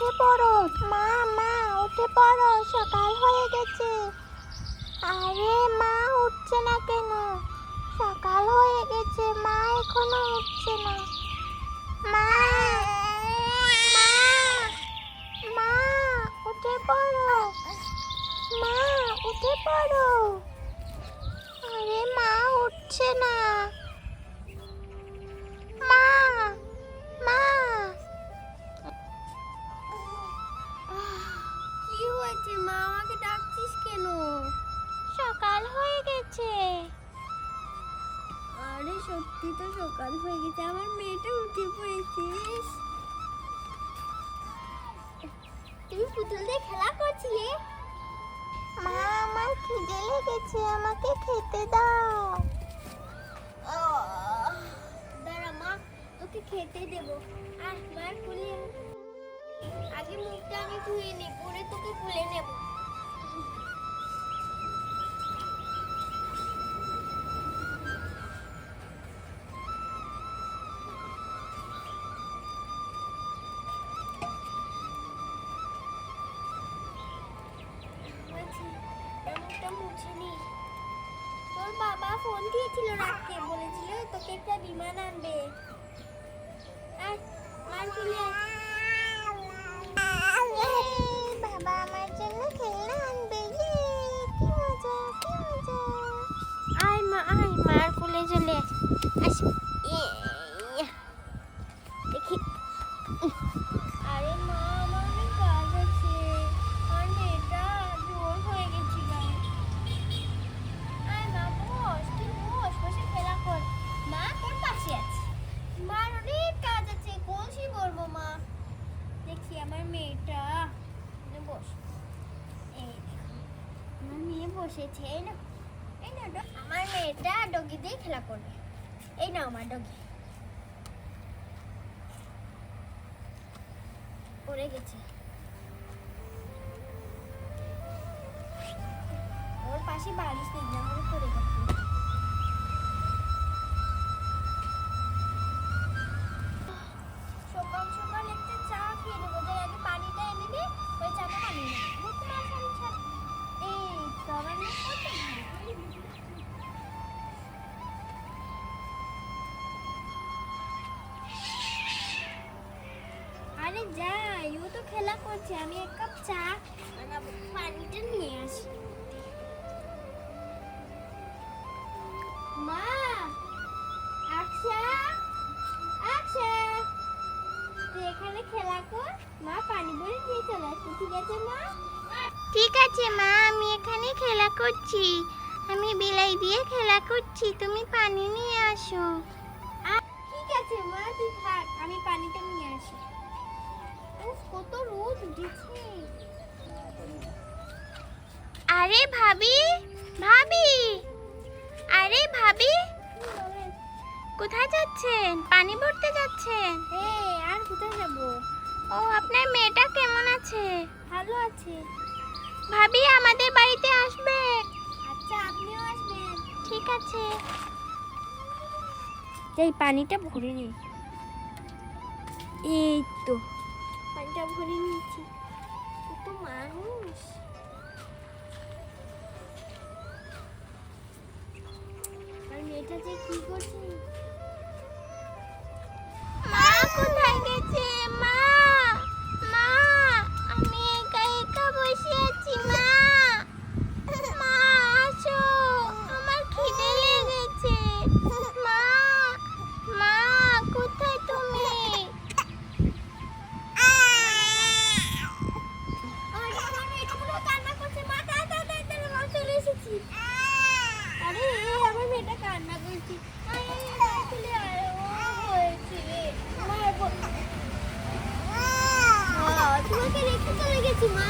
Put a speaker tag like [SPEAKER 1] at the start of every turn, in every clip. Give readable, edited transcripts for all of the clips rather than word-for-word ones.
[SPEAKER 1] উঠে পড়ো। মা মা উঠে পড়ো, সকাল হয়ে গেছে। আরে মা উঠছে না কেন? সকাল হয়ে গেছে, মা এখনো উঠছে না। মা মা মা উঠে পড়ো, মা উঠে পড়ো। আরে মা উঠছে না। মা মা
[SPEAKER 2] কি হয়েছে মা, আমাকে ডাকছিস কেন?
[SPEAKER 1] সকাল হয়ে গেছে।
[SPEAKER 2] আরে সত্যি তো সকাল হয়ে গেছে, আমার মেয়েটা উঠে পড়েছিস। তুমি পুতুল দিয়ে খেলা করছিলে?
[SPEAKER 1] মা আমার খিদে লেগেছে, আমাকে খেতে দাও।
[SPEAKER 2] দাঁড়া মা, তোকে খেতে দেবো। আর মার কুলে আগে মুখটা আমি ধুয়ে নি, পরে তোকে কুলে নেব। মুখটা মুছে নি। তোর বাবা ফোন দিয়েছিল রাতকে, বলেছিল তোকে একটা বিমান আনবে। আর মার কুলে
[SPEAKER 1] বাবা আমার জন্য খেলনা আনবে। কি মজা কি মজা।
[SPEAKER 2] আয় মা, আয় মার কোলে চলে আস। দেখি। আরে মা, আমার অনেক কাজ আছে, আর মেয়েটা জোর হয়ে গেছি গায়ে। আয় মা, বস, তুই বস, বসে খেলা কর। মা তোর পাশে আছে। মার অনেক কাজ আছে, কলসি বলবো মা। দেখি আমার মেয়েটা। বস। এই দেখো, আমার মেয়ে বসেছে। এই না, এই না, আমার মেয়েটা ডগি দিয়ে খেলা করবে। এই নাও আমার ডগি। পড়ে গেছে, ওর পাশে বালিশ নেই, না হলে পড়ে গেছে। সকাল সকাল একটা চা খেয়ে নেবো, তাই আগে পানিটা এনে দে, ওই চাটা বানিয়ে নেবো। এই তো আমার মেয়ে কত ভালো। আরে যাই, ও তো খেলা করছে, আমি এক কাপ চা বানাবো, পানিটা নিয়ে আসি। মা, আকশা, আকশা, তুই এখানে খেলা কর, মা পানি ভরে নিয়ে চলে আসছি, ঠিক আছে মা?
[SPEAKER 1] ঠিক আছে মা, আমি এখানে খেলা করছি। আমি বিলাই দিয়ে খেলা করছি, তুমি পানি নিয়ে আসো।
[SPEAKER 2] ঠিক আছে মা, তুই থাক, আমি পানিটা নিয়ে আসি। উফ, কত রোদ উঠেছে।
[SPEAKER 1] আরে ভাবি ভাবি, আরে ভাবি কোথায় যাচ্ছেন? পানি ভরতে যাচ্ছেন?
[SPEAKER 2] আর কোথায় যাবো?
[SPEAKER 1] ও আপনার মেয়েটা কেমন আছে?
[SPEAKER 2] ভালো আছে।
[SPEAKER 1] ভাবি আমাদের বাড়িতে আসবে?
[SPEAKER 2] আচ্ছা, আপনিও আসবেন।
[SPEAKER 1] ঠিক আছে।
[SPEAKER 2] এই পানিটা ভরে নি। এই তো পানিটা ভরে নিয়েছি। কত মানুষ। আর মেয়েটা যে কি করছে।
[SPEAKER 1] মা কোথায় গেছে? মা মা আমি একা একা বসে আছি। মা মা আসো, আমার খিদে লেগেছে। মা মা কোথায় তুমি?
[SPEAKER 2] আর আমার মেয়েটা মনে হয় কান্না করছে। মা তাড়াতাড়ি মা চলে এসেছি। আরে আমার মেয়েটা কান্না করছে। আয় আয় আয়, চলে আয়। ও হয়েছে তোমাকে রেখে চলে গেছি মা।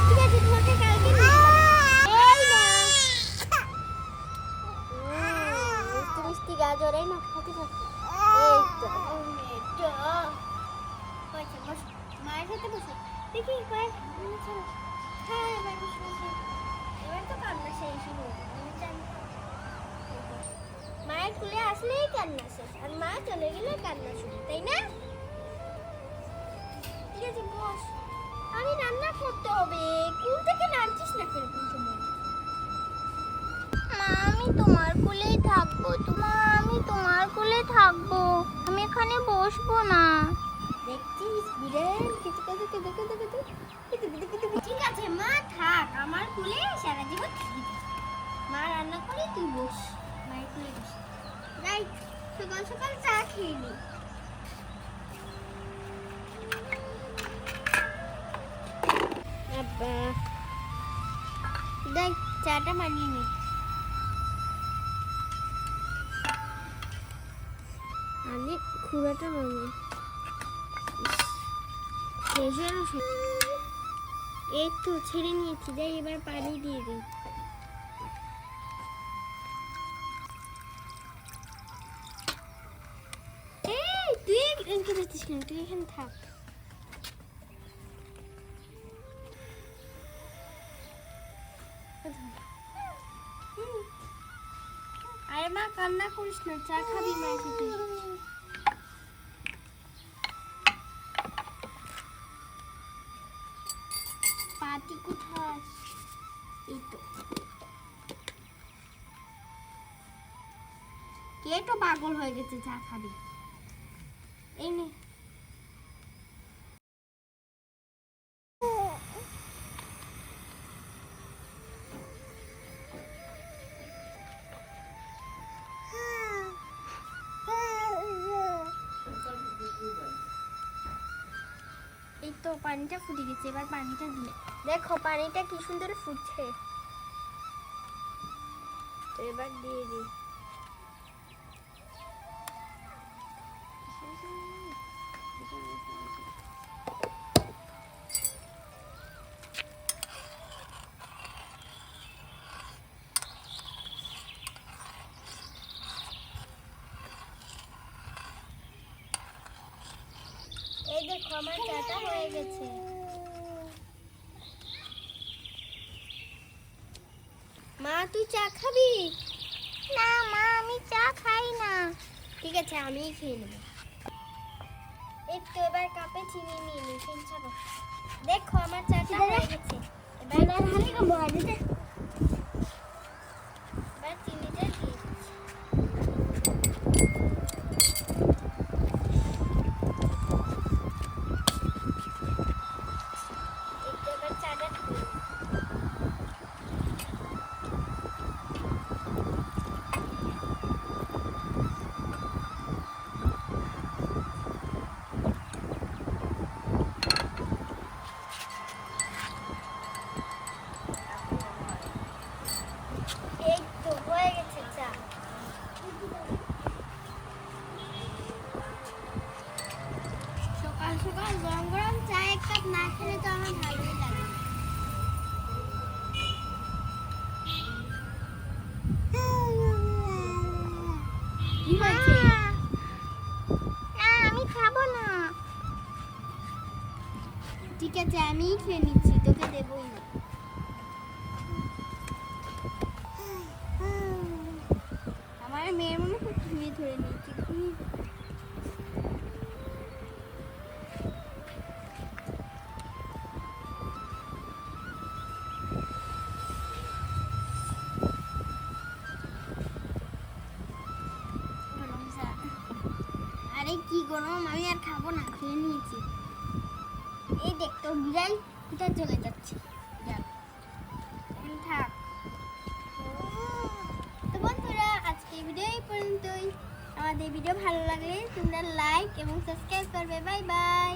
[SPEAKER 2] ঠিক আছে, তোমাকে কালকে নিয়ে যাবো। এই না, মিষ্টি মিষ্টি গাজর, এই না খাতে থাকো। এই তো মেয়েটা বসে বসে মায়ের সাথে বসে দেখি কয়েক হ্যাঁ এবার বসে। এবার তো কান্না শেষ হলো। মায়ের কুলে আসলেই কান্না শেষ, আর মা চলে গেলে কান্না শুরু, তাই না? আছে বস। আমি রান্না করতে হবে। কুল থেকে নামছিস না কেন কোন সময়?
[SPEAKER 1] মা আমি তোমার কোলেই থাকবো, আমি তোমার কোলে থাকবো, আমি এখানে বসবো না।
[SPEAKER 2] দেখছিস বিড়াল কিছু কিছু কিছু কিছু কিছু ঠিক আছে মা থাক আমার কোলে সারা জীবন থাকি। মা রান্না করে তুই বস, মায়ের কোলে বস। যাই সকাল সকাল চা খেয়ে নি। আব্বা দেখ চাটা বানিয়ে নি। আমি খুঁড়াটা বানিয়ে এই তো ছেড়ে নিয়েছি, যাই এবার পানি দিয়ে দিই। তুই এখানে যাচ্ছিস কেন? তুই এখানে থাক। আরে মা কান্না করিস না, চা খাবি মায়ের সাথে। পাতি কোথায়? এই তো কে তো পাগল হয়ে গেছে চা খাবি। এই নে এই তো পানিটা ফুটে গেছে, এবার পানিটা দিয়ে দেখো পানিটা কি সুন্দর ফুটছে। তো এবার দিয়ে দিই। এই দেখো আমার চাটা হয়ে গেছে। মা তুই চা খাবি?
[SPEAKER 1] না মা আমি চা খাই না।
[SPEAKER 2] ঠিক আছে আমিই খেয়ে নেব। এই তো এবার কাপে চিনি নিয়ে নি। ছাড়ো দেখো আমার চাটা হয়ে গেছে। এবার চিনিটা দিয়ে দিচ্ছি। এই তো এবার চাটা ঢেলে দিই। এই তো হয়ে গেছে চা। সকাল সকাল গরম গরম চা এক কাপ না খেলে তো আমার ভালোই লাগে না। কি হয়েছে?
[SPEAKER 1] না আমি খাবো না।
[SPEAKER 2] ঠিক আছে আমিই খেয়ে নিচ্ছি, তোকে দেবই না। আমার মেয়ের মনে খুব ঘুমিয়ে ধরে নিয়েছি। আরে কি গরম, আমি আর খাবো না, খেয়ে নিয়েছি। এই দেখ তো বিড়াল কোথায় চলে যাচ্ছে। যাক এখন থাক। তো বন্ধুরা আজকে ভিডিও এই পর্যন্তই। আমাদের ভিডিও ভালো লাগলে তোমরা লাইক এবং সাবস্ক্রাইব করবে। Bye bye.